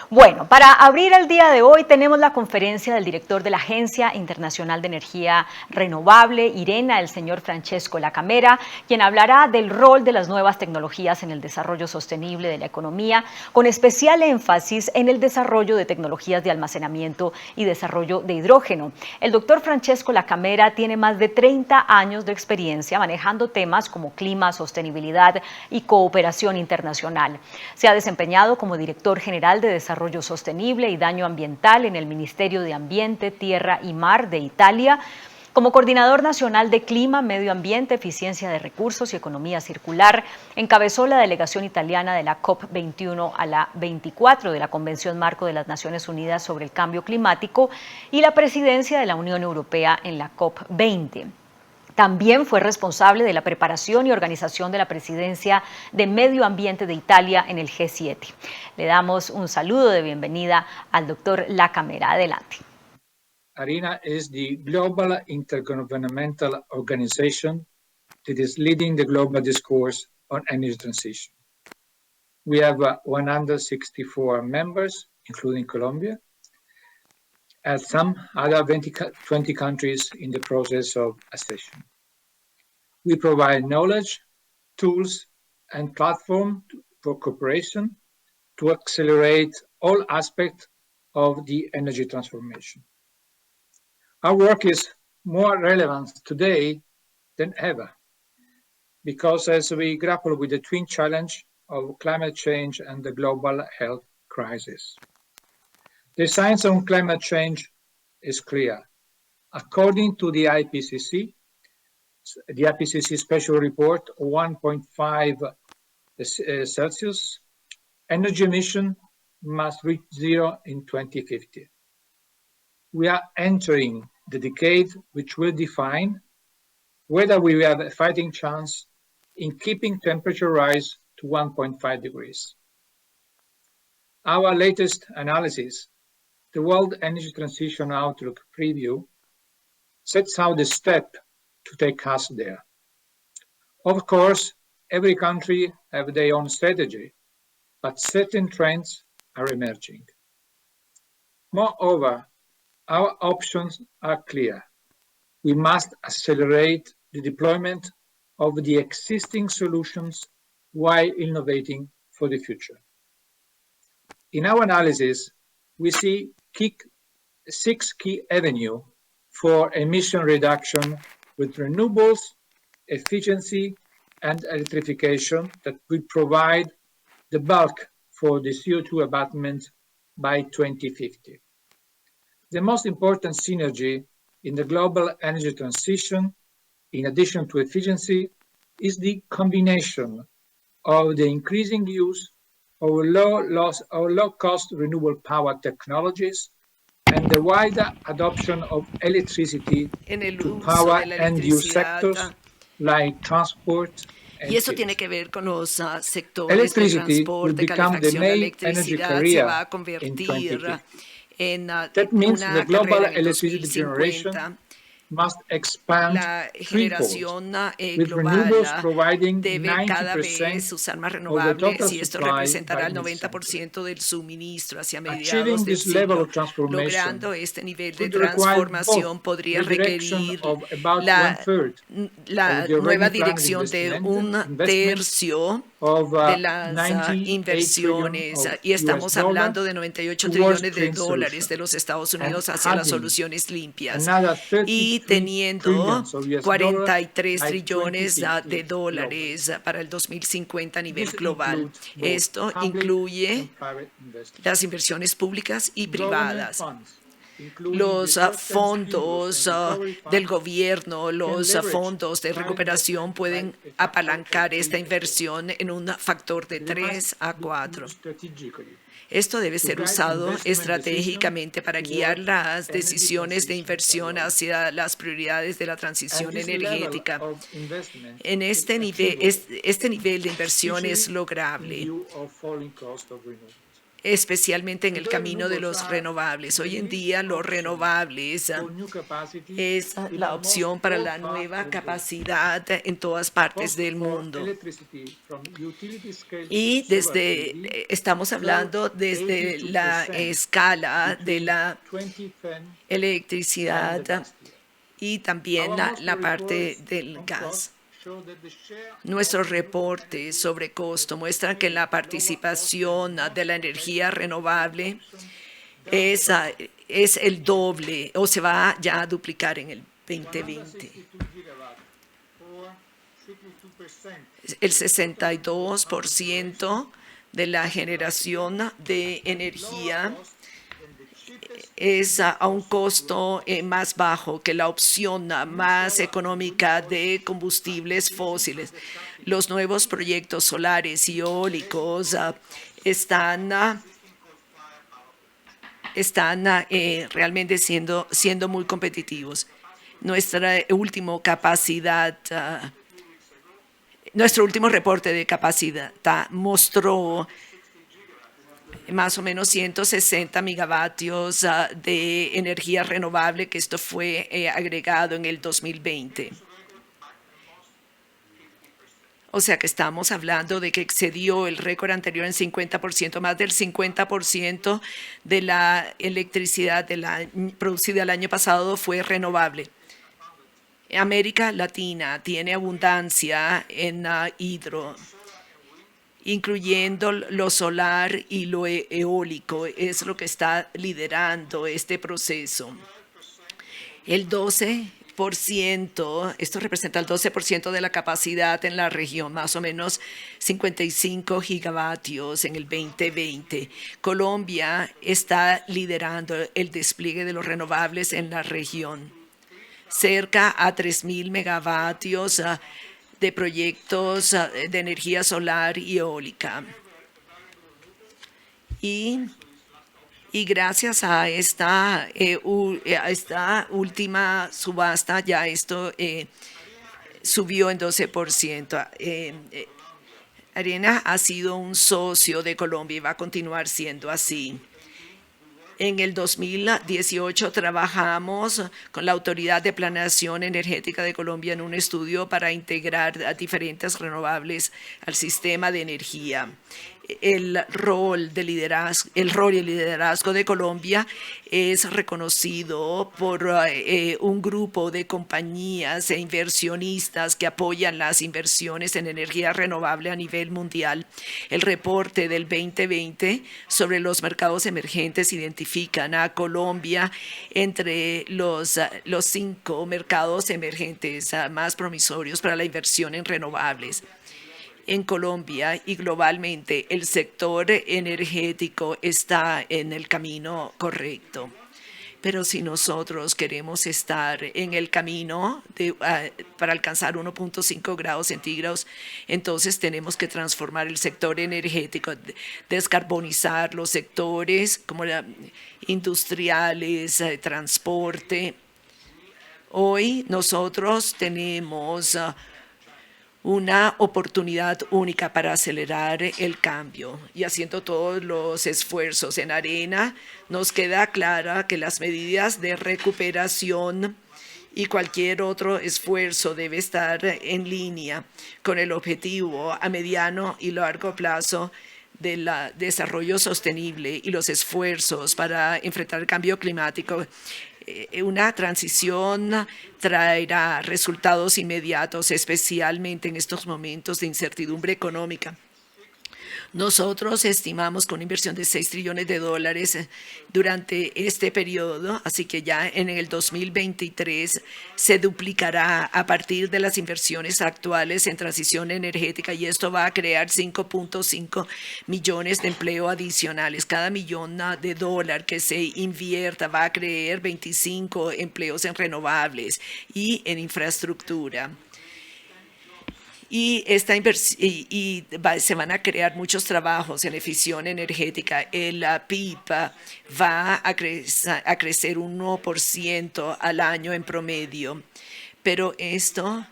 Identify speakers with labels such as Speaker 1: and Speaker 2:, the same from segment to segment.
Speaker 1: Bueno, para abrir el día de hoy tenemos la conferencia del director de la Agencia Internacional de Energía Renovable, IRENA, el señor Francesco Lacamera, quien hablará del rol de las nuevas tecnologías en el desarrollo sostenible de la economía, con especial énfasis en el desarrollo de tecnologías de almacenamiento y desarrollo de hidrógeno. El doctor Francesco Lacamera tiene más de 30 años de experiencia manejando temas como clima, sostenibilidad y cooperación internacional. Se ha desempeñado como director general de Desarrollo Sostenible y Daño Ambiental en el Ministerio de Ambiente, Tierra y Mar de Italia, como coordinador nacional de Clima, Medio Ambiente, Eficiencia de Recursos y Economía Circular. Encabezó la delegación italiana de la COP21 a la 24 de la Convención Marco de las Naciones Unidas sobre el Cambio Climático y la presidencia de la Unión Europea en la COP20. También fue responsable de la preparación y organización de la presidencia de Medio Ambiente de Italia en el G7. Le damos un saludo de bienvenida al doctor Lacamera. Adelante.
Speaker 2: ARENA is the global intergovernmental organization that is leading the global discourse on energy transition. We have 164 members, including Colombia, and some other 20 countries in the process of accession. We provide knowledge, tools, and platform for cooperation to accelerate all aspects of the energy transformation. Our work is more relevant today than ever, because as we grapple with the twin challenge of climate change and the global health crisis. The science on climate change is clear. According to the IPCC special report 1.5 Celsius, energy emission must reach zero in 2050. We are entering the decade which will define whether we have a fighting chance in keeping temperature rise to 1.5 degrees. Our latest analysis, the World Energy Transition Outlook Preview, sets out the step to take us there. Of course, every country have their own strategy, but certain trends are emerging. Moreover, our options are clear. We must accelerate the deployment of the existing solutions while innovating for the future. In our analysis, we see 6 key avenues for emission reduction with renewables, efficiency, and electrification that will provide the bulk for the CO2 abatement by 2050. The most important synergy in the global energy transition, in addition to efficiency, is the combination of the increasing use of low-cost renewable power technologies and the wider adoption of electricity to power end-use sectors like transport.
Speaker 3: Y eso tiene que ver con los sectores de transporte, calefacción, la electricidad se va a convertir en una carrera en el 2050. La generación global debe cada vez usar más renovables y esto representará el 90% del suministro hacia mediados del siglo. Logrando este nivel de transformación podría requerir la nueva dirección de un tercio de las inversiones y estamos hablando de 98 trillones de dólares de los Estados Unidos hacia las soluciones limpias y teniendo 43 trillones de dólares para el 2050 a nivel global. Esto incluye las inversiones públicas y privadas. Los fondos del gobierno, los fondos de recuperación pueden apalancar esta inversión en un factor de 3 a 4. Esto debe ser usado estratégicamente para guiar las decisiones de inversión hacia las prioridades de la transición energética. En este nivel de inversión es lograble especialmente en el camino de los renovables. Hoy en día los renovables es la opción para la nueva capacidad en todas partes del mundo. Y estamos hablando desde la escala de la electricidad y también la parte del gas. Nuestros reportes sobre costo muestran que la participación de la energía renovable es el doble o se va ya a duplicar en el 2020. El 62% de la generación de energía es a un costo más bajo que la opción más económica de combustibles fósiles. Los nuevos proyectos solares y eólicos están realmente siendo muy competitivos. Nuestro último reporte de capacidad mostró más o menos 160 megavatios de energía renovable, que esto fue agregado en el 2020. O sea que estamos hablando de que excedió el récord anterior en 50%, más del 50% de la electricidad producida el año pasado fue renovable. América Latina tiene abundancia en hidro, incluyendo lo solar y lo eólico, es lo que está liderando este proceso. El 12%, esto representa el 12% de la capacidad en la región, más o menos 55 gigavatios en el 2020. Colombia está liderando el despliegue de los renovables en la región. Cerca a 3,000 megavatios de proyectos de energía solar y eólica. Y gracias a esta última subasta, ya esto subió en 12%. Arena ha sido un socio de Colombia y va a continuar siendo así. En el 2018 trabajamos con la Autoridad de Planeación Energética de Colombia en un estudio para integrar a diferentes renovables al sistema de energía. El rol y el liderazgo de Colombia es reconocido por un grupo de compañías e inversionistas que apoyan las inversiones en energía renovable a nivel mundial. El reporte del 2020 sobre los mercados emergentes identifican a Colombia entre los 5 mercados emergentes más promisorios para la inversión en renovables. En Colombia y globalmente, el sector energético está en el camino correcto. Pero si nosotros queremos estar en el camino para alcanzar 1.5 grados centígrados, entonces tenemos que transformar el sector energético, descarbonizar los sectores como industriales, transporte. Hoy nosotros tenemos una oportunidad única para acelerar el cambio y haciendo todos los esfuerzos en Arena, nos queda clara que las medidas de recuperación y cualquier otro esfuerzo debe estar en línea con el objetivo a mediano y largo plazo del desarrollo sostenible y los esfuerzos para enfrentar el cambio climático. Una transición traerá resultados inmediatos, especialmente en estos momentos de incertidumbre económica. Nosotros estimamos con una inversión de $6 trillones durante este periodo, así que ya en el 2023 se duplicará a partir de las inversiones actuales en transición energética y esto va a crear 5.5 millones de empleos adicionales. Cada millón de dólares que se invierta va a crear 25 empleos en renovables y en infraestructura. Y se van a crear muchos trabajos en eficiencia energética. El PIB va a crecer 1% al año en promedio, pero esto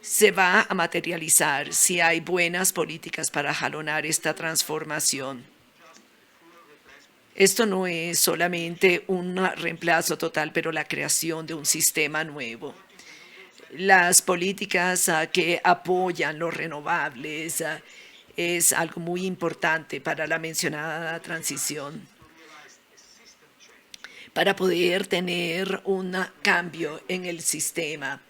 Speaker 3: se va a materializar si hay buenas políticas para jalonar esta transformación. Esto no es solamente un reemplazo total, pero la creación de un sistema nuevo. Las políticas que apoyan los renovables es algo muy importante para la mencionada transición. Para poder tener un cambio en el sistema,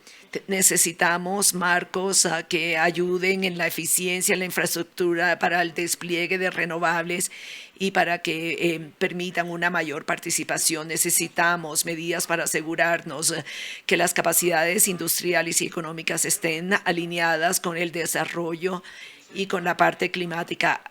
Speaker 3: necesitamos marcos que ayuden en la eficiencia, en la infraestructura para el despliegue de renovables y para que permitan una mayor participación. Necesitamos medidas para asegurarnos que las capacidades industriales y económicas estén alineadas con el desarrollo y con la parte climática.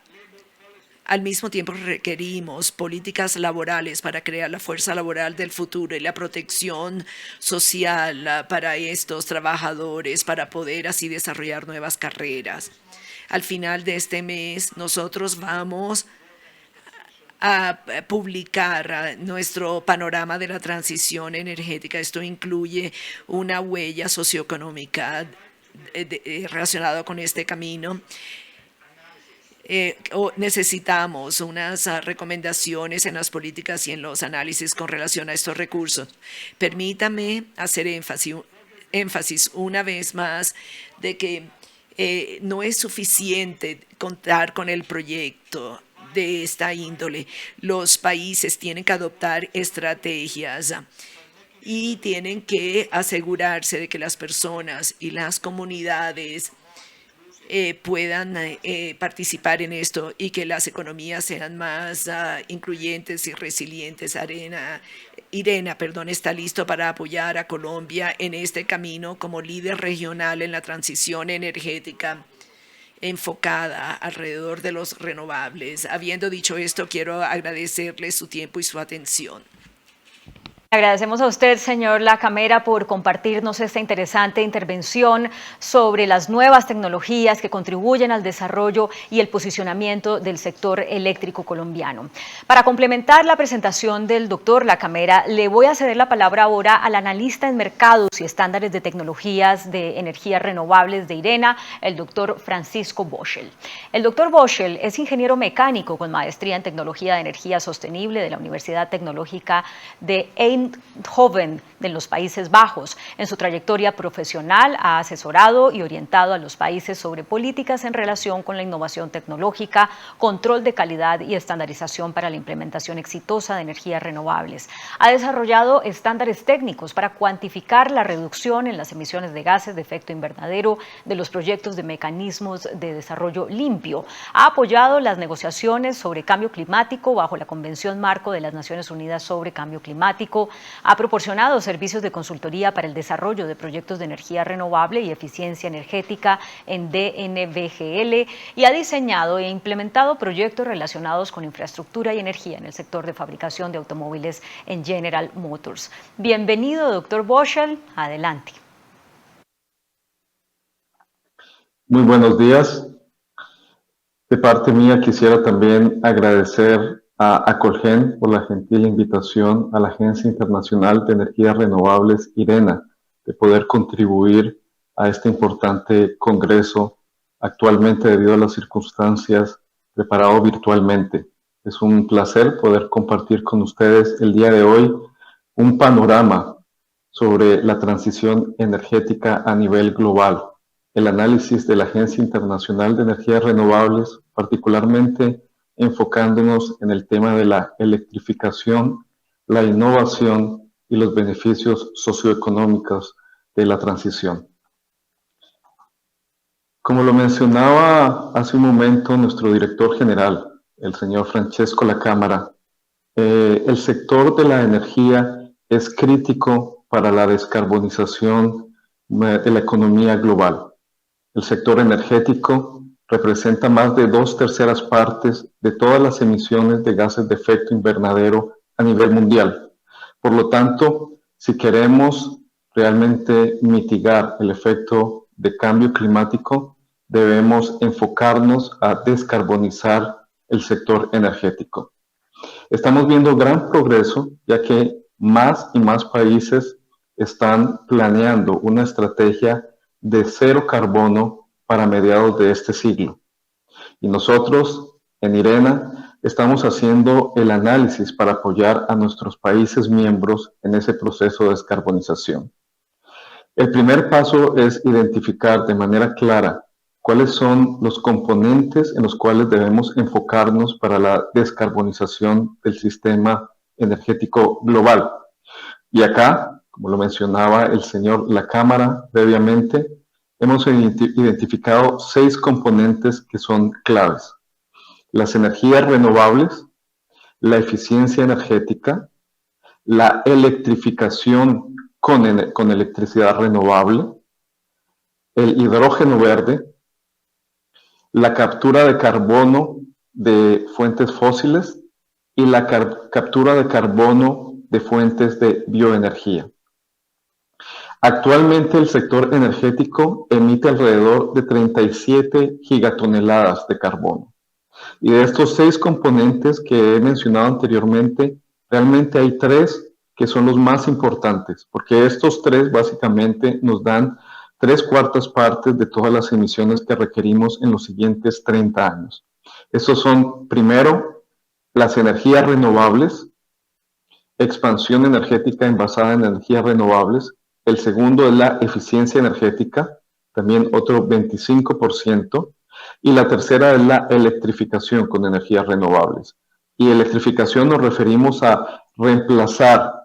Speaker 3: Al mismo tiempo requerimos políticas laborales para crear la fuerza laboral del futuro y la protección social para estos trabajadores para poder así desarrollar nuevas carreras. Al final de este mes nosotros vamos a publicar nuestro panorama de la transición energética. Esto incluye una huella socioeconómica relacionada con este camino. Necesitamos unas recomendaciones en las políticas y en los análisis con relación a estos recursos. Permítame hacer énfasis una vez más de que no es suficiente contar con el proyecto de esta índole. Los países tienen que adoptar estrategias y tienen que asegurarse de que las personas y las comunidades puedan participar en esto y que las economías sean más incluyentes y resilientes. Irena, está listo para apoyar a Colombia en este camino como líder regional en la transición energética enfocada alrededor de los renovables. Habiendo dicho esto, quiero agradecerle su tiempo y su atención.
Speaker 1: Agradecemos a usted, señor Lacamera, por compartirnos esta interesante intervención sobre las nuevas tecnologías que contribuyen al desarrollo y el posicionamiento del sector eléctrico colombiano. Para complementar la presentación del doctor Lacamera, le voy a ceder la palabra ahora al analista en mercados y estándares de tecnologías de energías renovables de IRENA, el doctor Francisco Boschel. El doctor Boschel es ingeniero mecánico con maestría en tecnología de energía sostenible de la Universidad Tecnológica de Eindhoven de los Países Bajos. En su trayectoria profesional ha asesorado y orientado a los países sobre políticas en relación con la innovación tecnológica, control de calidad y estandarización para la implementación exitosa de energías renovables. Ha desarrollado estándares técnicos para cuantificar la reducción en las emisiones de gases de efecto invernadero de los proyectos de mecanismos de desarrollo limpio. Ha apoyado las negociaciones sobre cambio climático bajo la Convención Marco de las Naciones Unidas sobre Cambio Climático. Ha proporcionado servicios de consultoría para el desarrollo de proyectos de energía renovable y eficiencia energética en DNVGL y ha diseñado e implementado proyectos relacionados con infraestructura y energía en el sector de fabricación de automóviles en General Motors. Bienvenido, doctor Boschel. Adelante.
Speaker 4: Muy buenos días. De parte mía quisiera también agradecer a Colgen por la gentil invitación a la Agencia Internacional de Energías Renovables, IRENA, de poder contribuir a este importante congreso, actualmente debido a las circunstancias preparado virtualmente. Es un placer poder compartir con ustedes el día de hoy un panorama sobre la transición energética a nivel global, el análisis de la Agencia Internacional de Energías Renovables, particularmente enfocándonos en el tema de la electrificación, la innovación y los beneficios socioeconómicos de la transición. Como lo mencionaba hace un momento nuestro director general, el señor Francesco Lacamera, el sector de la energía es crítico para la descarbonización de la economía global. El sector energético representa más de 2/3 partes de todas las emisiones de gases de efecto invernadero a nivel mundial. Por lo tanto, si queremos realmente mitigar el efecto de cambio climático, debemos enfocarnos a descarbonizar el sector energético. Estamos viendo gran progreso, ya que más y más países están planeando una estrategia de cero carbono para mediados de este siglo. Y nosotros, en IRENA, estamos haciendo el análisis para apoyar a nuestros países miembros en ese proceso de descarbonización. El primer paso es identificar de manera clara cuáles son los componentes en los cuales debemos enfocarnos para la descarbonización del sistema energético global. Y acá, como lo mencionaba el señor La Cámara previamente, hemos identificado 6 componentes que son claves: las energías renovables, la eficiencia energética, la electrificación con electricidad renovable, el hidrógeno verde, la captura de carbono de fuentes fósiles y la captura de carbono de fuentes de bioenergía. Actualmente el sector energético emite alrededor de 37 gigatoneladas de carbono. Y de estos 6 componentes que he mencionado anteriormente, realmente hay 3 que son los más importantes, porque estos 3 básicamente nos dan 3/4 partes de todas las emisiones que requerimos en los siguientes 30 años. Estos son, primero, las energías renovables, expansión energética basada en energías renovables. El segundo es la eficiencia energética, también otro 25%. Y la tercera es la electrificación con energías renovables. Y electrificación nos referimos a reemplazar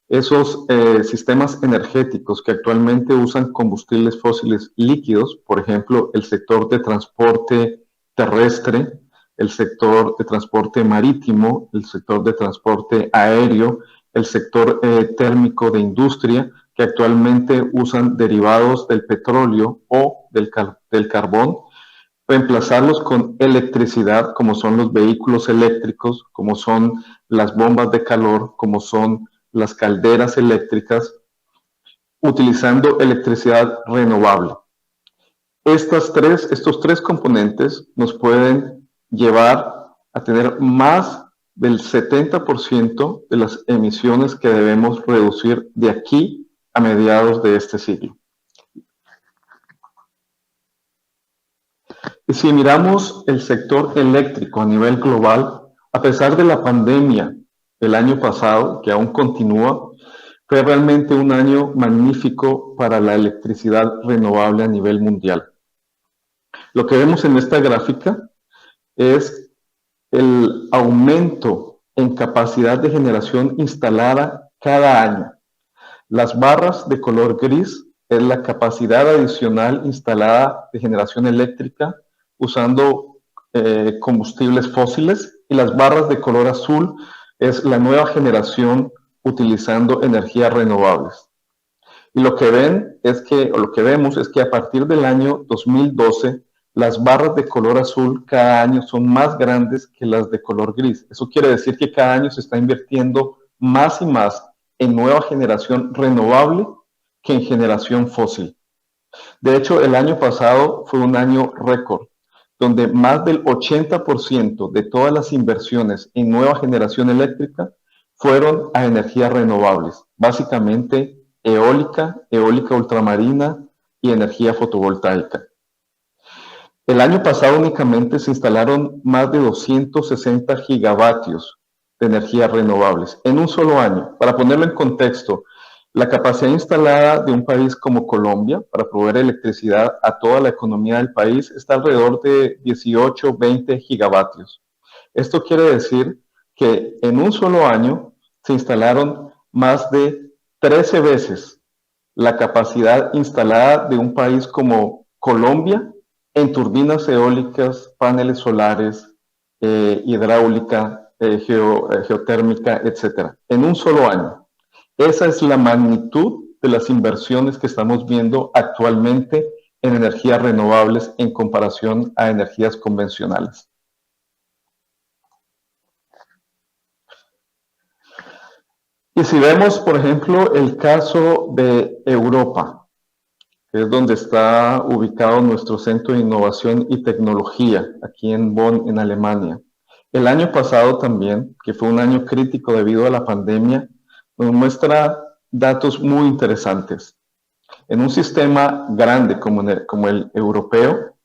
Speaker 4: esos sistemas energéticos que actualmente usan combustibles fósiles líquidos, por ejemplo, el sector de transporte terrestre, el sector de transporte marítimo, el sector de transporte aéreo, el sector térmico de industria, que actualmente usan derivados del petróleo o del carbón, reemplazarlos con electricidad, como son los vehículos eléctricos, como son las bombas de calor, como son las calderas eléctricas, utilizando electricidad renovable. Estos 3 componentes nos pueden llevar a tener más del 70% de las emisiones que debemos reducir de aquí a mediados de este siglo. Y si miramos el sector eléctrico a nivel global, a pesar de la pandemia del año pasado, que aún continúa, fue realmente un año magnífico para la electricidad renovable a nivel mundial. Lo que vemos en esta gráfica es el aumento en capacidad de generación instalada cada año. Las barras de color gris es la capacidad adicional instalada de generación eléctrica usando combustibles fósiles, y las barras de color azul es la nueva generación utilizando energías renovables. Y lo que vemos es que a partir del año 2012, las barras de color azul cada año son más grandes que las de color gris. Eso quiere decir que cada año se está invirtiendo más y más en nueva generación renovable que en generación fósil. De hecho, el año pasado fue un año récord, donde más del 80% de todas las inversiones en nueva generación eléctrica fueron a energías renovables, básicamente eólica ultramarina y energía fotovoltaica. El año pasado únicamente se instalaron más de 260 gigavatios de energías renovables en un solo año. Para ponerlo en contexto, la capacidad instalada de un país como Colombia para proveer electricidad a toda la economía del país está alrededor de 18-20 gigavatios. Esto quiere decir que en un solo año se instalaron más de 13 veces la capacidad instalada de un país como Colombia en turbinas eólicas, paneles solares, hidráulica, geotérmica, etc. En un solo año. Esa es la magnitud de las inversiones que estamos viendo actualmente en energías renovables en comparación a energías convencionales. Y si vemos, por ejemplo, el caso de Europa, que es donde está ubicado nuestro Centro de Innovación y Tecnología, aquí en Bonn, en Alemania. El año pasado también, que fue un año crítico debido a la pandemia, nos muestra datos muy interesantes. En un sistema grande como el europeo,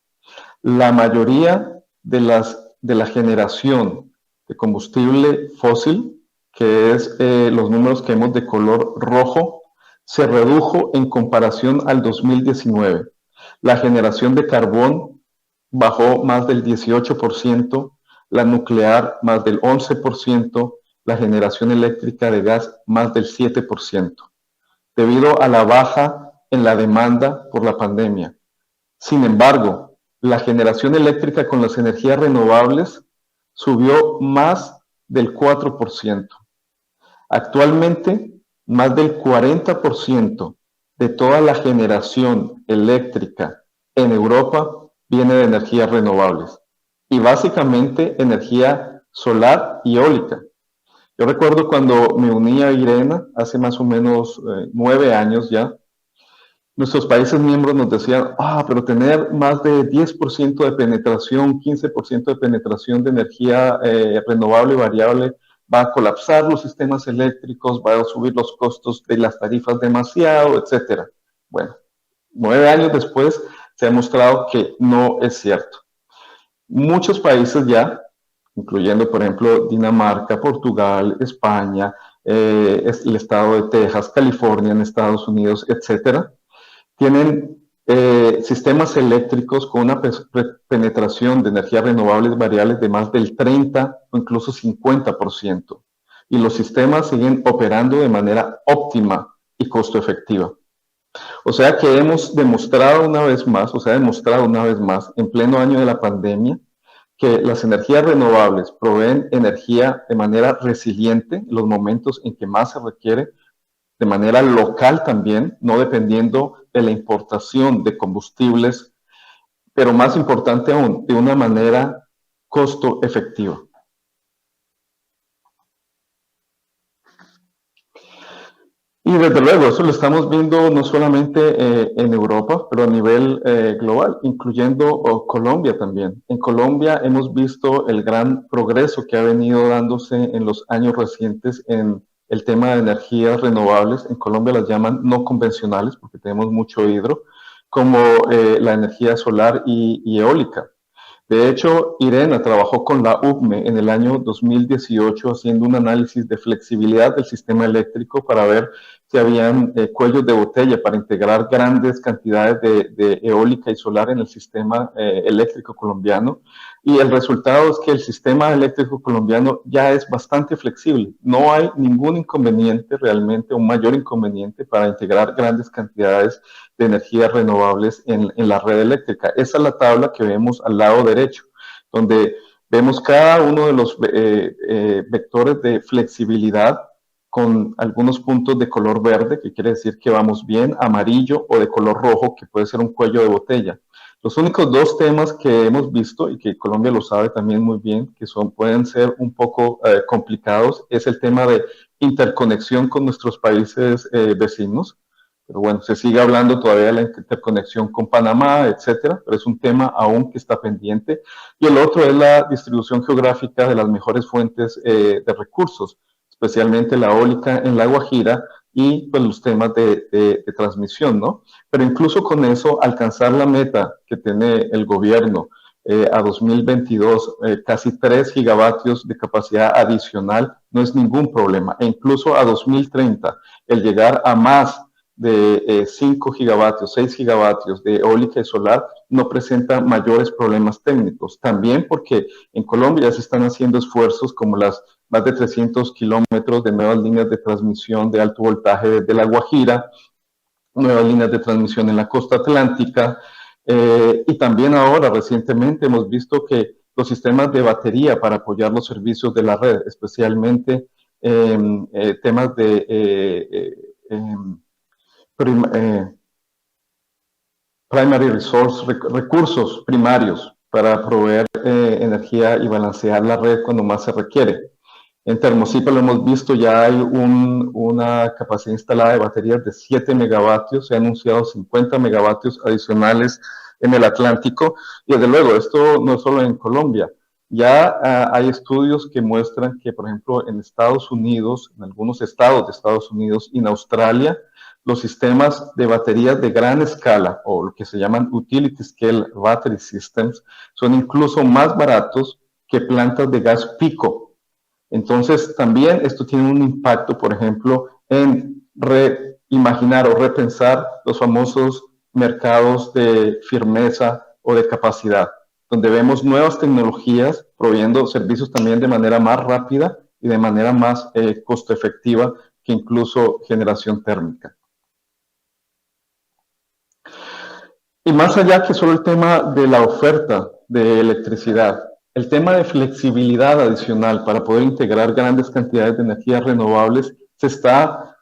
Speaker 4: la mayoría de la generación de combustible fósil, que es los números que vemos de color rojo, se redujo en comparación al 2019. La generación de carbón bajó más del 18%, la nuclear más del 11%, la generación eléctrica de gas más del 7%, debido a la baja en la demanda por la pandemia. Sin embargo, la generación eléctrica con las energías renovables subió más del 4%. Actualmente, más del 40% de toda la generación eléctrica en Europa viene de energías renovables y básicamente energía solar y eólica. Yo recuerdo cuando me uní a IRENA hace más o menos 9 años ya, nuestros países miembros nos decían, pero tener más de 10% de penetración, 15% de penetración de energía renovable y variable va a colapsar los sistemas eléctricos, va a subir los costos de las tarifas demasiado, etcétera. Bueno, 9 años después se ha demostrado que no es cierto. Muchos países ya, incluyendo por ejemplo Dinamarca, Portugal, España, el estado de Texas, California en Estados Unidos, etcétera, tienen sistemas eléctricos con una penetración de energías renovables variables de más del 30 o incluso 50%. Y los sistemas siguen operando de manera óptima y costo efectiva. O sea que hemos demostrado una vez más, en pleno año de la pandemia, que las energías renovables proveen energía de manera resiliente en los momentos en que más se requiere, de manera local también, no dependiendo de la importación de combustibles, pero más importante aún, de una manera costo efectiva. Y desde luego, eso lo estamos viendo no solamente en Europa, pero a nivel global, incluyendo Colombia también. En Colombia hemos visto el gran progreso que ha venido dándose en los años recientes en el tema de energías renovables. En Colombia las llaman no convencionales, porque tenemos mucho hidro, como la energía solar y eólica. De hecho, IRENA trabajó con la UCME en el año 2018 haciendo un análisis de flexibilidad del sistema eléctrico para ver si habían cuellos de botella para integrar grandes cantidades de eólica y solar en el sistema eléctrico colombiano. Y el resultado es que el sistema eléctrico colombiano ya es bastante flexible. No hay ningún inconveniente realmente, un mayor inconveniente para integrar grandes cantidades de energías renovables en la red eléctrica. Esa es la tabla que vemos al lado derecho, donde vemos cada uno de los vectores de flexibilidad con algunos puntos de color verde, que quiere decir que vamos bien, amarillo, o de color rojo, que puede ser un cuello de botella. Los únicos dos temas que hemos visto, y que Colombia lo sabe también muy bien, que pueden ser un poco complicados, es el tema de interconexión con nuestros países vecinos. Pero bueno, se sigue hablando todavía de la interconexión con Panamá, etcétera, pero es un tema aún que está pendiente. Y el otro es la distribución geográfica de las mejores fuentes de recursos, especialmente la eólica en La Guajira y pues los temas de transmisión, ¿no? Pero incluso con eso, alcanzar la meta que tiene el gobierno a 2022, casi 3 gigavatios de capacidad adicional, no es ningún problema. E incluso a 2030, el llegar a más de 5 gigavatios, 6 gigavatios de eólica y solar no presenta mayores problemas técnicos. También porque en Colombia ya se están haciendo esfuerzos como las más de 300 kilómetros de nuevas líneas de transmisión de alto voltaje desde La Guajira, nuevas líneas de transmisión en la costa atlántica, y también ahora recientemente hemos visto que los sistemas de batería para apoyar los servicios de la red, especialmente temas de primary resource, recursos primarios para proveer energía y balancear la red cuando más se requiere. En Termocipa lo hemos visto, ya hay una capacidad instalada de baterías de 7 megavatios, se han anunciado 50 megavatios adicionales en el Atlántico, y desde luego esto no es solo en Colombia. Ya hay estudios que muestran que, por ejemplo, en Estados Unidos, en algunos estados de Estados Unidos y en Australia, los sistemas de baterías de gran escala, o lo que se llaman Utility Scale Battery Systems, son incluso más baratos que plantas de gas pico Entonces, también esto tiene un impacto, por ejemplo, en reimaginar o repensar los famosos mercados de firmeza o de capacidad, donde vemos nuevas tecnologías proveyendo servicios también de manera más rápida y de manera más costo efectiva que incluso generación térmica. Y más allá que solo el tema de la oferta de electricidad, el tema de flexibilidad adicional para poder integrar grandes cantidades de energías renovables está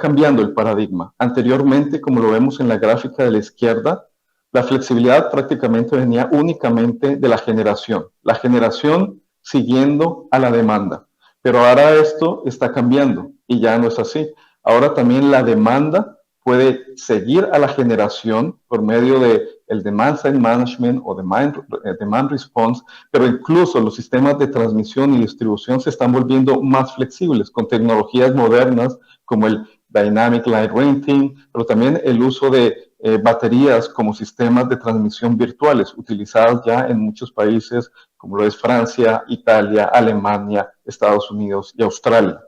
Speaker 4: cambiando el paradigma. Anteriormente, como lo vemos en la gráfica de la izquierda, la flexibilidad prácticamente venía únicamente de la generación siguiendo a la demanda. Pero ahora esto está cambiando y ya no es así. Ahora también la demanda puede seguir a la generación por medio del Demand Side Management o Demand Response, pero incluso los sistemas de transmisión y distribución se están volviendo más flexibles con tecnologías modernas como el Dynamic Light Rating, pero también el uso de baterías como sistemas de transmisión virtuales utilizados ya en muchos países como lo es Francia, Italia, Alemania, Estados Unidos y Australia.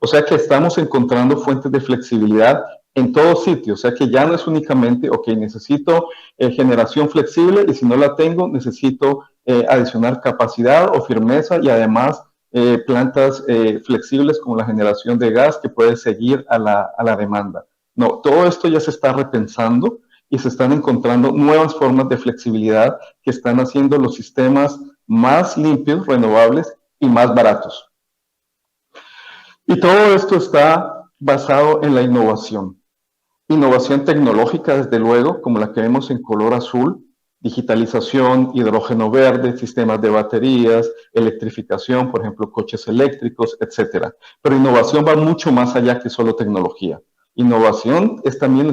Speaker 4: O sea que estamos encontrando fuentes de flexibilidad en todos sitios, o sea que ya no es únicamente, ok, necesito generación flexible y si no la tengo, necesito adicionar capacidad o firmeza y además plantas flexibles como la generación de gas que puede seguir a la demanda. No, todo esto ya se está repensando y se están encontrando nuevas formas de flexibilidad que están haciendo los sistemas más limpios, renovables y más baratos. Y todo esto está basado en la innovación. Innovación tecnológica, desde luego, como la que vemos en color azul, digitalización, hidrógeno verde, sistemas de baterías, electrificación, por ejemplo, coches eléctricos, etcétera. Pero innovación va mucho más allá que solo tecnología. Innovación es también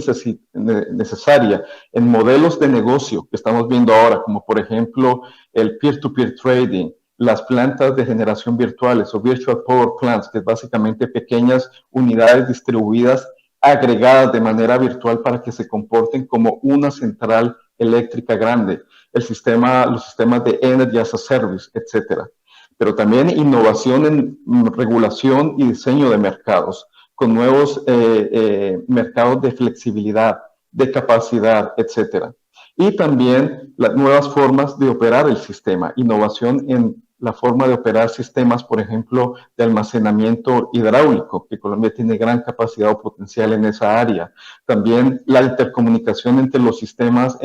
Speaker 4: necesaria en modelos de negocio que estamos viendo ahora, como por ejemplo el peer-to-peer trading, las plantas de generación virtuales o virtual power plants, que es básicamente pequeñas unidades distribuidas agregadas de manera virtual para que se comporten como una central eléctrica grande, los sistemas de Energy as a Service, etcétera. Pero también innovación en regulación y diseño de mercados, con nuevos mercados de flexibilidad, de capacidad, etcétera. Y también las nuevas formas de operar el sistema, innovación en la forma de operar sistemas, por ejemplo, de almacenamiento hidráulico, que Colombia tiene gran capacidad o potencial en esa área. También la intercomunicación entre los sistemas,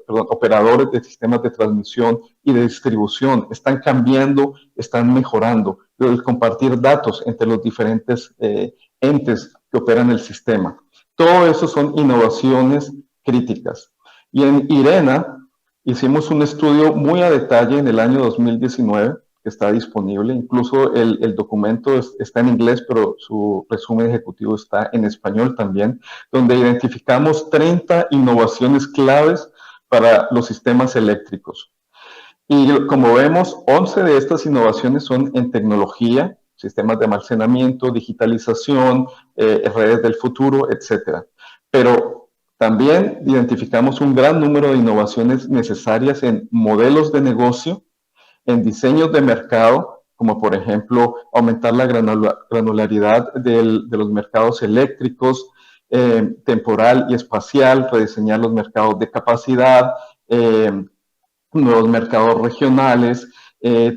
Speaker 4: operadores de sistemas de transmisión y de distribución, están cambiando, están mejorando. El compartir datos entre los diferentes entes que operan el sistema. Todo eso son innovaciones críticas. Y en IRENA hicimos un estudio muy a detalle en el año 2019, que está disponible. Incluso el documento está en inglés, pero su resumen ejecutivo está en español también, donde identificamos 30 innovaciones claves para los sistemas eléctricos. Y como vemos, 11 de estas innovaciones son en tecnología, sistemas de almacenamiento, digitalización, redes del futuro, etcétera. Pero también identificamos un gran número de innovaciones necesarias en modelos de negocio, en diseños de mercado, como por ejemplo aumentar la granularidad de los mercados eléctricos, temporal y espacial, rediseñar los mercados de capacidad, nuevos mercados regionales,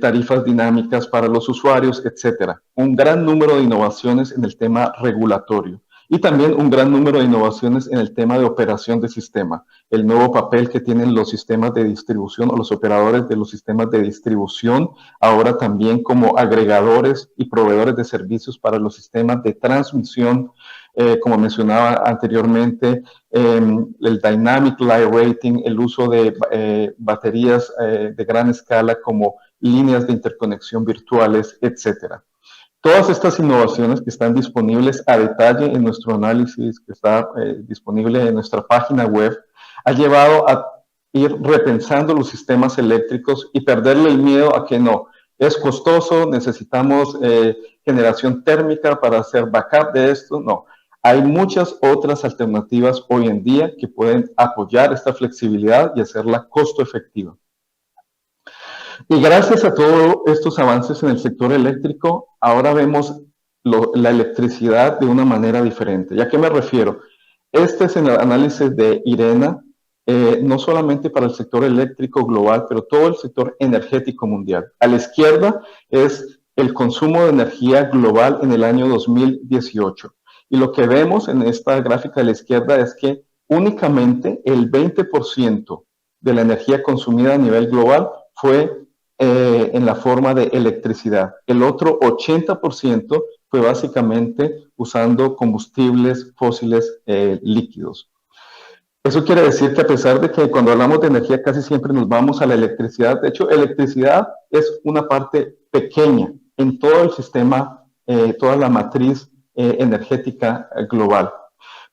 Speaker 4: tarifas dinámicas para los usuarios, etcétera. Un gran número de innovaciones en el tema regulatorio. Y también un gran número de innovaciones en el tema de operación de sistema, el nuevo papel que tienen los sistemas de distribución o los operadores de los sistemas de distribución, ahora también como agregadores y proveedores de servicios para los sistemas de transmisión, como mencionaba anteriormente, el Dynamic Light Rating, el uso de baterías de gran escala como líneas de interconexión virtuales, etcétera. Todas estas innovaciones que están disponibles a detalle en nuestro análisis, que está disponible en nuestra página web, ha llevado a ir repensando los sistemas eléctricos y perderle el miedo a que no, es costoso, necesitamos generación térmica para hacer backup de esto. No, hay muchas otras alternativas hoy en día que pueden apoyar esta flexibilidad y hacerla costo efectiva. Y gracias a todos estos avances en el sector eléctrico, ahora vemos la electricidad de una manera diferente. ¿Y a qué me refiero? Este es el análisis de IRENA, no solamente para el sector eléctrico global, pero todo el sector energético mundial. A la izquierda es el consumo de energía global en el año 2018. Y lo que vemos en esta gráfica de la izquierda es que únicamente el 20% de la energía consumida a nivel global fue en la forma de electricidad. El otro 80% fue básicamente usando combustibles fósiles líquidos. Eso quiere decir que a pesar de que cuando hablamos de energía casi siempre nos vamos a la electricidad, de hecho electricidad es una parte pequeña en todo el sistema, toda la matriz energética global.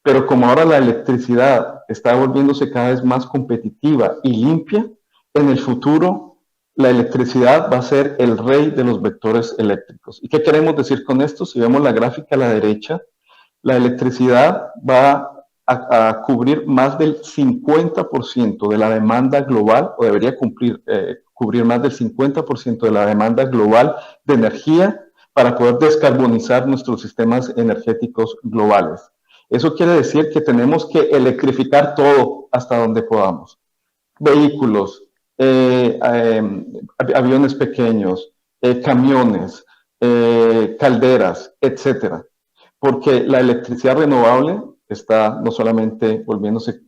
Speaker 4: Pero como ahora la electricidad está volviéndose cada vez más competitiva y limpia, en el futuro la electricidad va a ser el rey de los vectores eléctricos. ¿Y qué queremos decir con esto? Si vemos la gráfica a la derecha, la electricidad va a cubrir más del 50% de la demanda global, o debería cubrir más del 50% de la demanda global de energía para poder descarbonizar nuestros sistemas energéticos globales. Eso quiere decir que tenemos que electrificar todo hasta donde podamos. Vehículos, aviones pequeños, camiones, calderas, etcétera. Porque la electricidad renovable está no solamente volviéndose,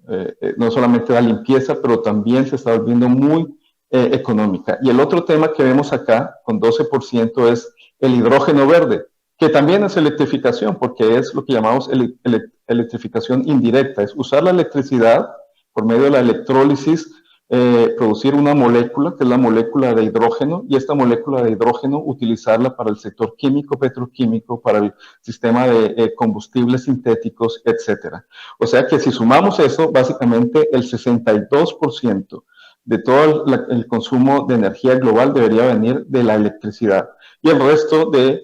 Speaker 4: no solamente da limpieza, pero también se está volviendo muy económica. Y el otro tema que vemos acá, con 12%, es el hidrógeno verde, que también es electrificación, porque es lo que llamamos electrificación indirecta, es usar la electricidad por medio de la electrólisis, producir una molécula, que es la molécula de hidrógeno, y esta molécula de hidrógeno utilizarla para el sector químico, petroquímico, para el sistema de combustibles sintéticos, etcétera. O sea que si sumamos eso, básicamente el 62% de todo el consumo de energía global debería venir de la electricidad, y el resto de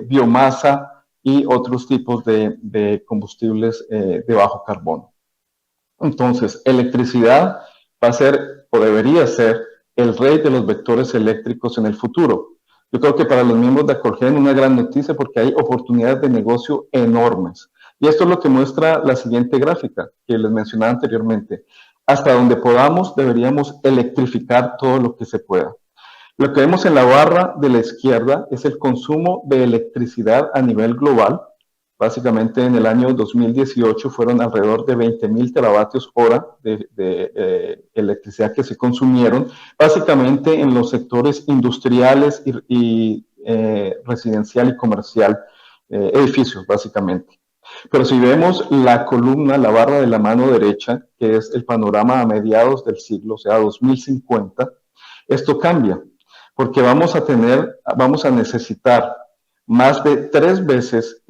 Speaker 4: biomasa y otros tipos de combustibles de bajo carbono. Entonces, electricidad va a ser o debería ser el rey de los vectores eléctricos en el futuro. Yo creo que para los miembros de Acolgen una gran noticia porque hay oportunidades de negocio enormes. Y esto es lo que muestra la siguiente gráfica que les mencionaba anteriormente. Hasta donde podamos deberíamos electrificar todo lo que se pueda. Lo que vemos en la barra de la izquierda es el consumo de electricidad a nivel global. Básicamente en el año 2018 fueron alrededor de 20,000 teravatios hora de electricidad que se consumieron, básicamente en los sectores industriales y residencial y comercial, edificios básicamente. Pero si vemos la columna, la barra de la mano derecha, que es el panorama a mediados del siglo, o sea, 2050, esto cambia, porque vamos a necesitar más de 3 veces,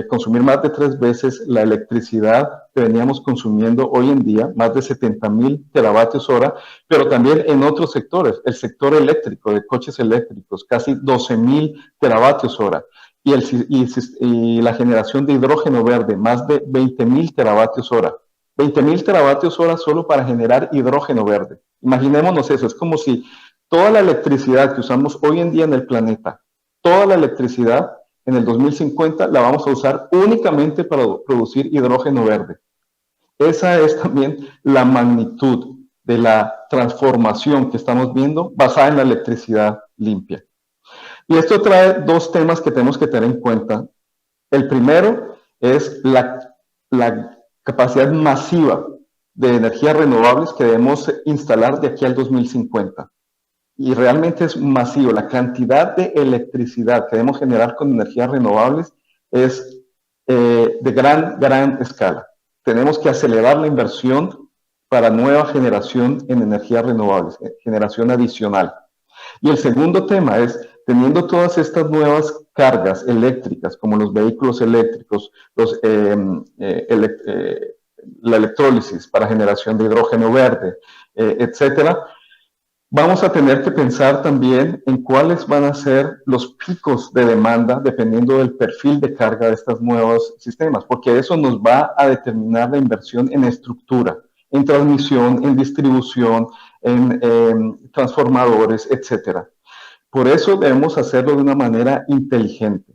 Speaker 4: consumir más de 3 veces la electricidad que veníamos consumiendo hoy en día, más de 70,000 teravatios hora, pero también en otros sectores, el sector eléctrico, de coches eléctricos, casi 12,000 teravatios hora, y la generación de hidrógeno verde, más de 20,000 teravatios hora. 20,000 teravatios hora solo para generar hidrógeno verde. Imaginémonos eso, es como si toda la electricidad que usamos hoy en día en el planeta, toda la electricidad en el 2050 la vamos a usar únicamente para producir hidrógeno verde. Esa es también la magnitud de la transformación que estamos viendo basada en la electricidad limpia. Y esto trae 2 temas que tenemos que tener en cuenta. El primero es la capacidad masiva de energías renovables que debemos instalar de aquí al 2050. Y realmente es masivo. La cantidad de electricidad que debemos generar con energías renovables es de gran escala. Tenemos que acelerar la inversión para nueva generación en energías renovables, generación adicional. Y el segundo tema es, teniendo todas estas nuevas cargas eléctricas, como los vehículos eléctricos, la electrólisis para generación de hidrógeno verde, etcétera, vamos a tener que pensar también en cuáles van a ser los picos de demanda dependiendo del perfil de carga de estos nuevos sistemas, porque eso nos va a determinar la inversión en estructura, en transmisión, en distribución, en transformadores, etcétera. Por eso debemos hacerlo de una manera inteligente,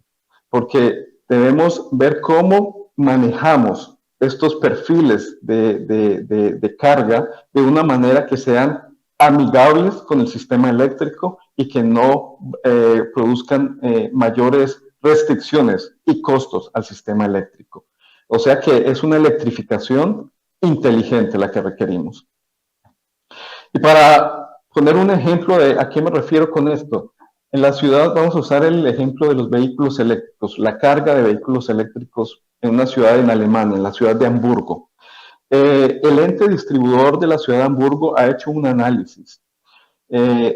Speaker 4: porque debemos ver cómo manejamos estos perfiles de carga de una manera que sean amigables con el sistema eléctrico y que no produzcan mayores restricciones y costos al sistema eléctrico. O sea que es una electrificación inteligente la que requerimos. Y para poner un ejemplo de a qué me refiero con esto, en la ciudad vamos a usar el ejemplo de los vehículos eléctricos, la carga de vehículos eléctricos en una ciudad en Alemania, en la ciudad de Hamburgo. El ente distribuidor de la ciudad de Hamburgo ha hecho un análisis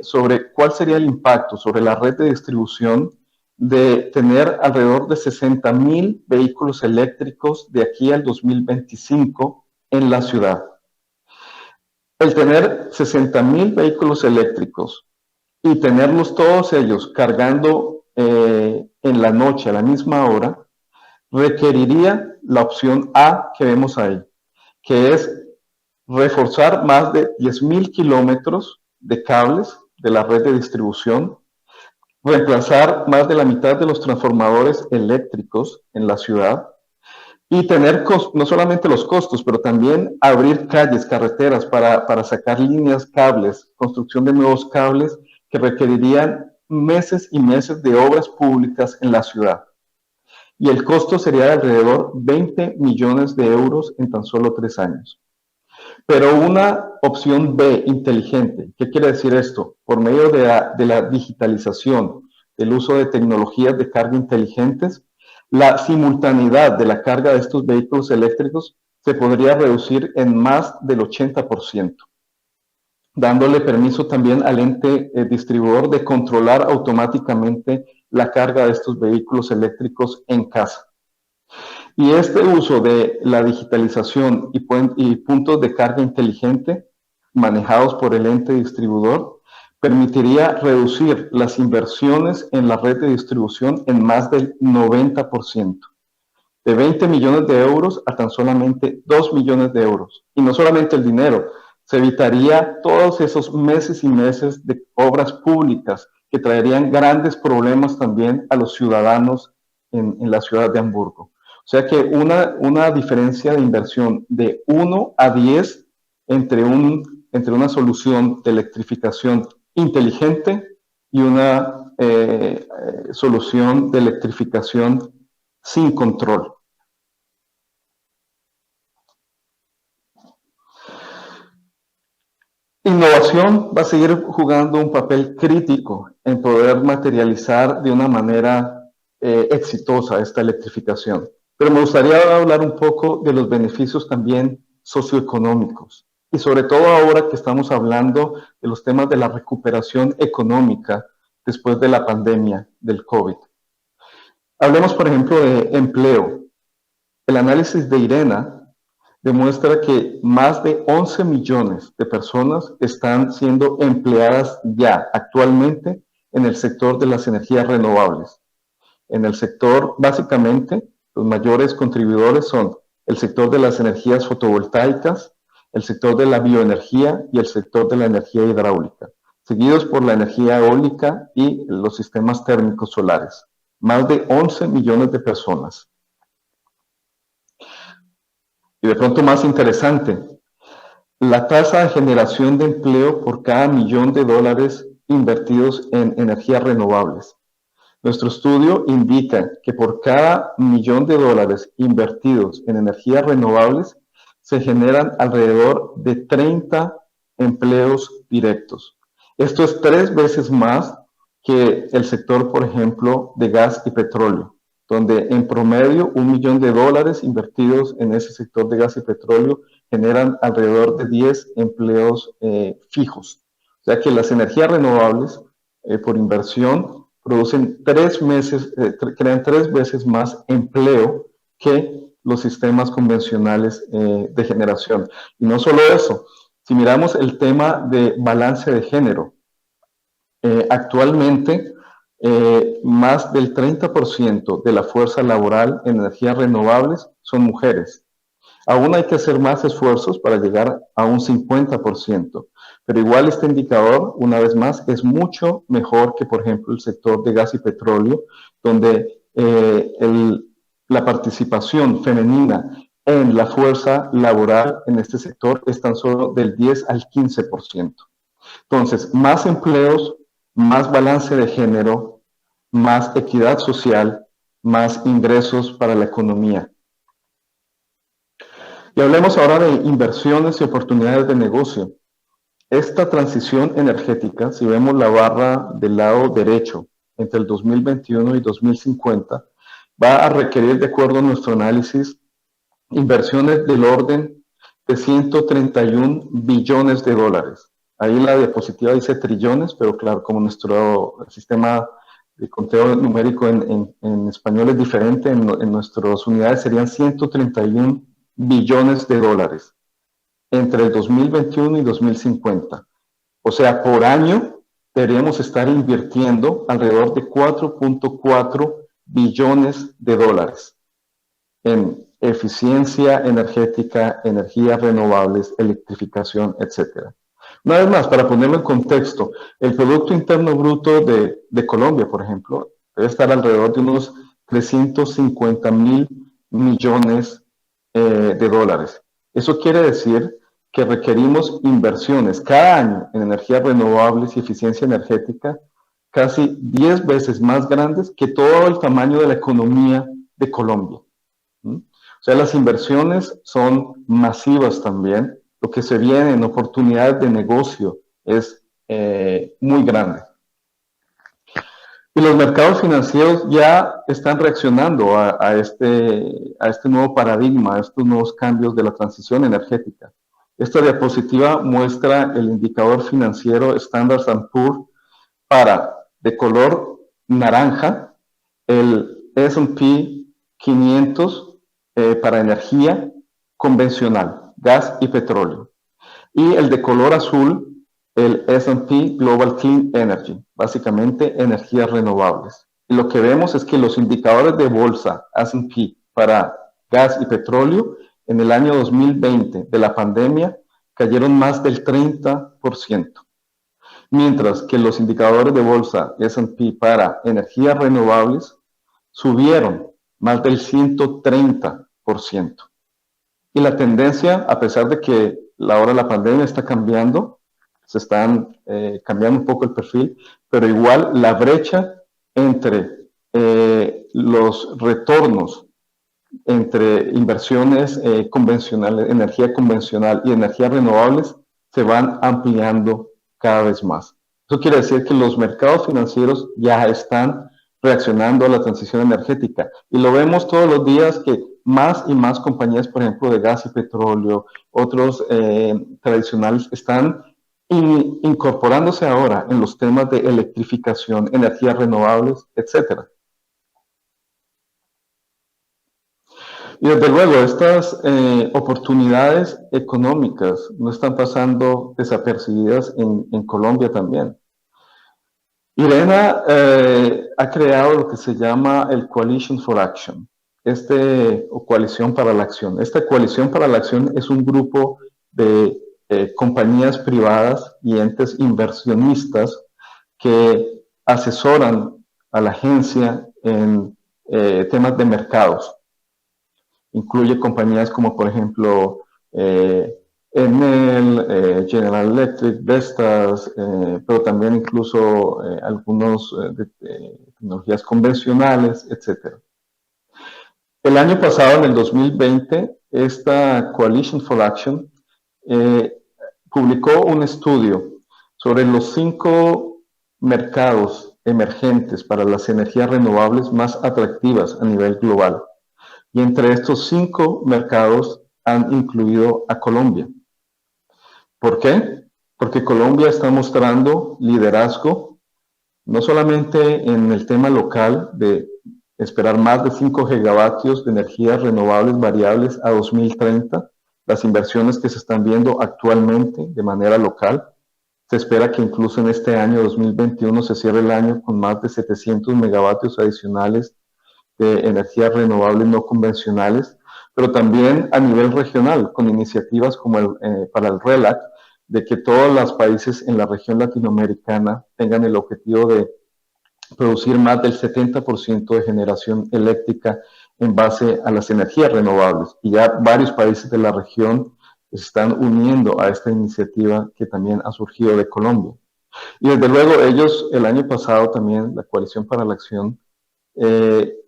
Speaker 4: sobre cuál sería el impacto sobre la red de distribución de tener alrededor de 60,000 vehículos eléctricos de aquí al 2025 en la ciudad. El tener 60,000 vehículos eléctricos y tenerlos todos ellos cargando en la noche a la misma hora, requeriría la opción A que vemos ahí, que es reforzar más de 10,000 kilómetros de cables de la red de distribución, reemplazar más de la mitad de los transformadores eléctricos en la ciudad y tener no solamente los costos, pero también abrir calles, carreteras para sacar líneas, cables, construcción de nuevos cables que requerirían meses y meses de obras públicas en la ciudad. Y el costo sería de alrededor 20 millones de euros en tan solo 3 años. Pero una opción B inteligente, ¿qué quiere decir esto? Por medio de la digitalización, el uso de tecnologías de carga inteligentes, la simultaneidad de la carga de estos vehículos eléctricos se podría reducir en más del 80%, dándole permiso también al ente distribuidor de controlar automáticamente la carga de estos vehículos eléctricos en casa. Y este uso de la digitalización y puntos de carga inteligente manejados por el ente distribuidor permitiría reducir las inversiones en la red de distribución en más del 90%, de 20 millones de euros a tan solamente 2 millones de euros. Y no solamente el dinero, se evitaría todos esos meses y meses de obras públicas que traerían grandes problemas también a los ciudadanos en la ciudad de Hamburgo. O sea que una diferencia de inversión de 1 a 10 entre una solución de electrificación inteligente y una solución de electrificación sin control. Innovación va a seguir jugando un papel crítico en poder materializar de una manera exitosa esta electrificación. Pero me gustaría hablar un poco de los beneficios también socioeconómicos y sobre todo ahora que estamos hablando de los temas de la recuperación económica después de la pandemia del COVID. Hablemos, por ejemplo, de empleo. El análisis de IRENA demuestra que más de 11 millones de personas están siendo empleadas ya actualmente en el sector de las energías renovables. En el sector, básicamente, los mayores contribuidores son el sector de las energías fotovoltaicas, el sector de la bioenergía y el sector de la energía hidráulica, seguidos por la energía eólica y los sistemas térmicos solares. Más de 11 millones de personas. Y de pronto más interesante, la tasa de generación de empleo por cada millón de dólares invertidos en energías renovables. Nuestro estudio indica que por cada millón de dólares invertidos en energías renovables se generan alrededor de 30 empleos directos. Esto es 3 veces más que el sector, por ejemplo, de gas y petróleo, donde en promedio $1 millón de dólares invertidos en ese sector de gas y petróleo generan alrededor de 10 empleos fijos. O sea que las energías renovables por inversión producen crean 3 veces más empleo que los sistemas convencionales de generación. Y no solo eso, si miramos el tema de balance de género, actualmente más del 30% de la fuerza laboral en energías renovables son mujeres. Aún hay que hacer más esfuerzos para llegar a un 50%, Pero igual este indicador, una vez más, es mucho mejor que, por ejemplo, el sector de gas y petróleo, donde la participación femenina en la fuerza laboral en este sector es tan solo del 10 al 15%. Entonces, más empleos, más balance de género, más equidad social, más ingresos para la economía. Y hablemos ahora de inversiones y oportunidades de negocio. Esta transición energética, si vemos la barra del lado derecho, entre el 2021 y 2050, va a requerir, de acuerdo a nuestro análisis, inversiones del orden de 131 billones de dólares. Ahí la diapositiva dice trillones, pero claro, como nuestro sistema de conteo numérico en español es diferente, en nuestras unidades serían 131 billones de dólares entre el 2021 y 2050. O sea, por año deberíamos estar invirtiendo alrededor de 4.4 billones de dólares en eficiencia energética, energías renovables, electrificación, etc. Una vez más, para ponerlo en contexto, el Producto Interno Bruto de Colombia, por ejemplo, debe estar alrededor de unos 350.000 millones de dólares. Eso quiere decir que requerimos inversiones cada año en energías renovables y eficiencia energética casi 10 veces más grandes que todo el tamaño de la economía de Colombia. O sea, las inversiones son masivas también. Lo que se viene en oportunidades de negocio es muy grande. Y los mercados financieros ya están reaccionando a este nuevo paradigma, a estos nuevos cambios de la transición energética. Esta diapositiva muestra el indicador financiero Standard & Poor's para, de color naranja, el S&P 500 para energía convencional, gas y petróleo. Y el de color azul, el S&P Global Clean Energy, básicamente energías renovables. Y lo que vemos es que los indicadores de bolsa S&P para gas y petróleo en el año 2020 de la pandemia cayeron más del 30%, mientras que los indicadores de bolsa S&P para energías renovables subieron más del 130%. Y la tendencia, a pesar de que ahora la pandemia está cambiando, se están cambiando un poco el perfil, pero igual la brecha entre los retornos entre inversiones convencionales, energía convencional y energías renovables se van ampliando cada vez más. Eso quiere decir que los mercados financieros ya están reaccionando a la transición energética y lo vemos todos los días que más y más compañías, por ejemplo, de gas y petróleo, otros tradicionales, están incorporándose ahora en los temas de electrificación, energías renovables, etcétera. Y desde luego, estas oportunidades económicas no están pasando desapercibidas en Colombia también. IRENA ha creado lo que se llama el Coalition for Action, o Coalición para la Acción. Esta Coalición para la Acción es un grupo de compañías privadas y entes inversionistas que asesoran a la agencia en temas de mercados. Incluye compañías como, por ejemplo, Enel, General Electric, Vestas, pero también incluso algunos de tecnologías convencionales, etc. El año pasado, en el 2020, esta Coalition for Action publicó un estudio sobre los 5 mercados emergentes para las energías renovables más atractivas a nivel global. Y entre estos 5 mercados han incluido a Colombia. ¿Por qué? Porque Colombia está mostrando liderazgo, no solamente en el tema local de esperar más de 5 gigavatios de energías renovables variables a 2030, las inversiones que se están viendo actualmente de manera local. Se espera que incluso en este año 2021 se cierre el año con más de 700 megavatios adicionales de energías renovables no convencionales, pero también a nivel regional, con iniciativas como para el RELAC, de que todos los países en la región latinoamericana tengan el objetivo de producir más del 70% de generación eléctrica en base a las energías renovables. Y ya varios países de la región se están uniendo a esta iniciativa que también ha surgido de Colombia. Y desde luego ellos el año pasado también, la Coalición para la Acción,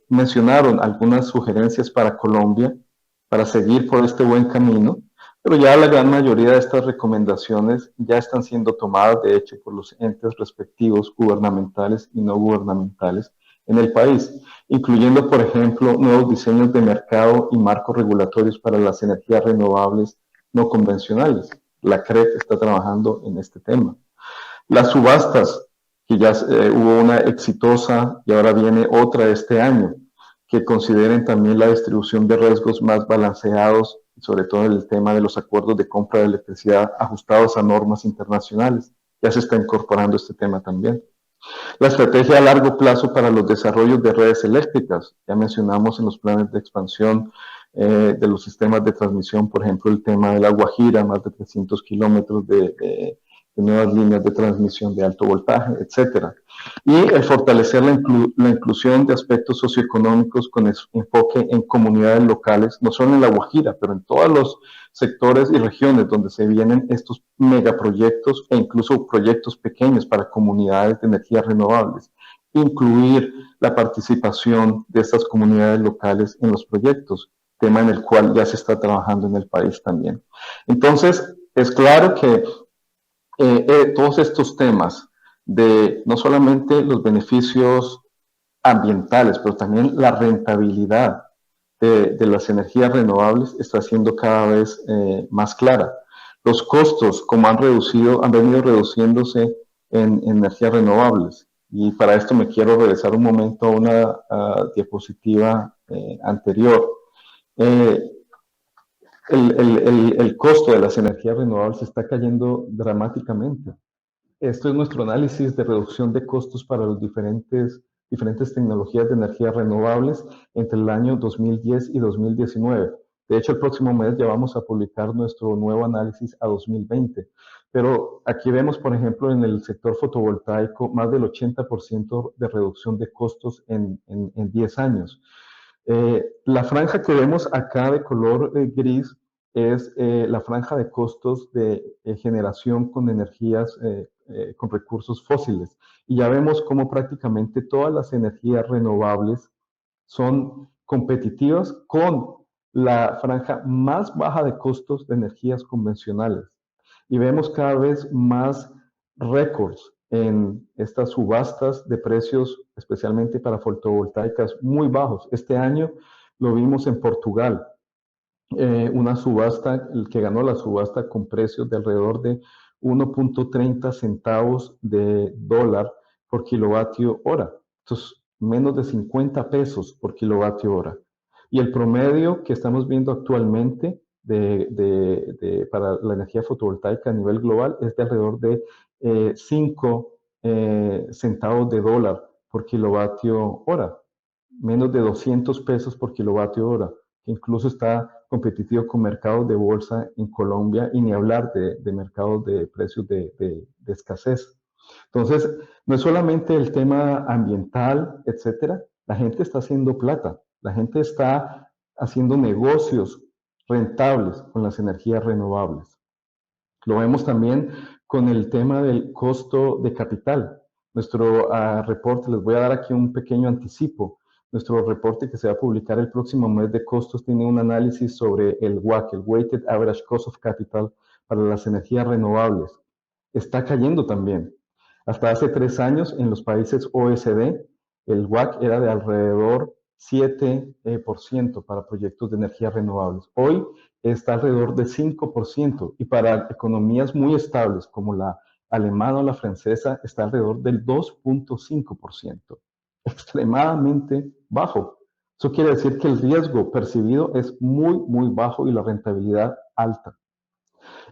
Speaker 4: mencionaron algunas sugerencias para Colombia para seguir por este buen camino, pero ya la gran mayoría de estas recomendaciones ya están siendo tomadas, de hecho, por los entes respectivos gubernamentales y no gubernamentales en el país, incluyendo, por ejemplo, nuevos diseños de mercado y marcos regulatorios para las energías renovables no convencionales. La CREC está trabajando en este tema. Las subastas, que ya hubo una exitosa y ahora viene otra este año, que consideren también la distribución de riesgos más balanceados, sobre todo en el tema de los acuerdos de compra de electricidad ajustados a normas internacionales. Ya se está incorporando este tema también. La estrategia a largo plazo para los desarrollos de redes eléctricas. Ya mencionamos en los planes de expansión de los sistemas de transmisión, por ejemplo, el tema de La Guajira, más de 300 kilómetros de nuevas líneas de transmisión de alto voltaje, etcétera. Y el fortalecer la inclusión de aspectos socioeconómicos con enfoque en comunidades locales, no solo en La Guajira, pero en todos los sectores y regiones donde se vienen estos megaproyectos e incluso proyectos pequeños para comunidades de energías renovables. Incluir la participación de estas comunidades locales en los proyectos, tema en el cual ya se está trabajando en el país también. Entonces, es claro que todos estos temas de no solamente los beneficios ambientales, pero también la rentabilidad de las energías renovables está siendo cada vez más clara. Los costos, como han venido reduciéndose en energías renovables. Y para esto me quiero regresar un momento a una diapositiva anterior. El costo de las energías renovables está cayendo dramáticamente. Esto es nuestro análisis de reducción de costos para las diferentes tecnologías de energías renovables entre el año 2010 y 2019. De hecho, el próximo mes ya vamos a publicar nuestro nuevo análisis a 2020. Pero aquí vemos, por ejemplo, en el sector fotovoltaico, más del 80% de reducción de costos en 10 años. La franja que vemos acá de color gris es la franja de costos de generación con energías, con recursos fósiles. Y ya vemos cómo prácticamente todas las energías renovables son competitivas con la franja más baja de costos de energías convencionales. Y vemos cada vez más récords en estas subastas de precios, especialmente para fotovoltaicas muy bajos. Este año lo vimos en Portugal, una subasta, el que ganó la subasta con precios de alrededor de 1.30 centavos de dólar por kilovatio hora. Entonces, menos de 50 pesos por kilovatio hora. Y el promedio que estamos viendo actualmente para la energía fotovoltaica a nivel global es de alrededor de 5 centavos de dólar por kilovatio hora, menos de 200 pesos por kilovatio hora, que incluso está competitivo con mercados de bolsa en Colombia y ni hablar de mercados de precios de escasez. Entonces, no es solamente el tema ambiental, etcétera, la gente está haciendo plata, la gente está haciendo negocios rentables con las energías renovables. Lo vemos también con el tema del costo de capital. Nuestro reporte, les voy a dar aquí un pequeño anticipo. Nuestro reporte que se va a publicar el próximo mes de costos tiene un análisis sobre el WACC, el Weighted Average Cost of Capital, para las energías renovables. Está cayendo también. Hasta hace 3 años en los países OECD, el WACC era de alrededor 7% para proyectos de energías renovables. Hoy está alrededor de 5% y para economías muy estables como la alemana o la francesa está alrededor del 2.5%. Extremadamente bajo. Eso quiere decir que el riesgo percibido es muy, muy bajo y la rentabilidad alta.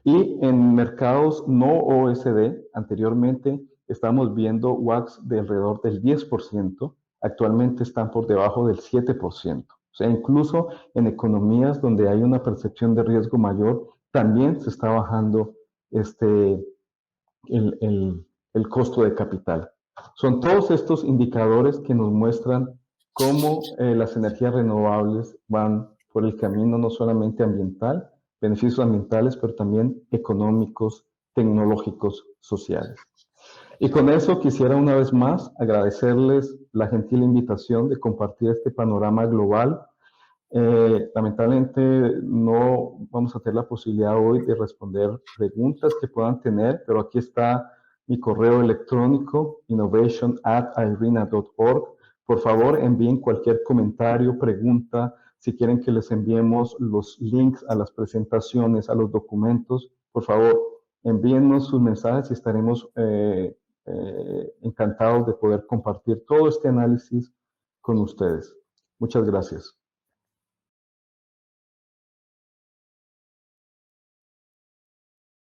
Speaker 4: Y en mercados no OECD, anteriormente estamos viendo WACCs de alrededor del 10%, actualmente están por debajo del 7%. O sea, incluso en economías donde hay una percepción de riesgo mayor, también se está bajando el costo de capital. Son todos estos indicadores que nos muestran cómo las energías renovables van por el camino no solamente ambiental, beneficios ambientales, pero también económicos, tecnológicos, sociales. Y con eso quisiera una vez más agradecerles la gentil invitación de compartir este panorama global. Lamentablemente no vamos a tener la posibilidad hoy de responder preguntas que puedan tener, pero aquí está mi correo electrónico innovation@irina.org. Por favor, envíen cualquier comentario, pregunta, si quieren que les enviemos los links a las presentaciones, a los documentos, por favor, envíennos sus mensajes y estaremos encantados de poder compartir todo este análisis con ustedes. Muchas gracias.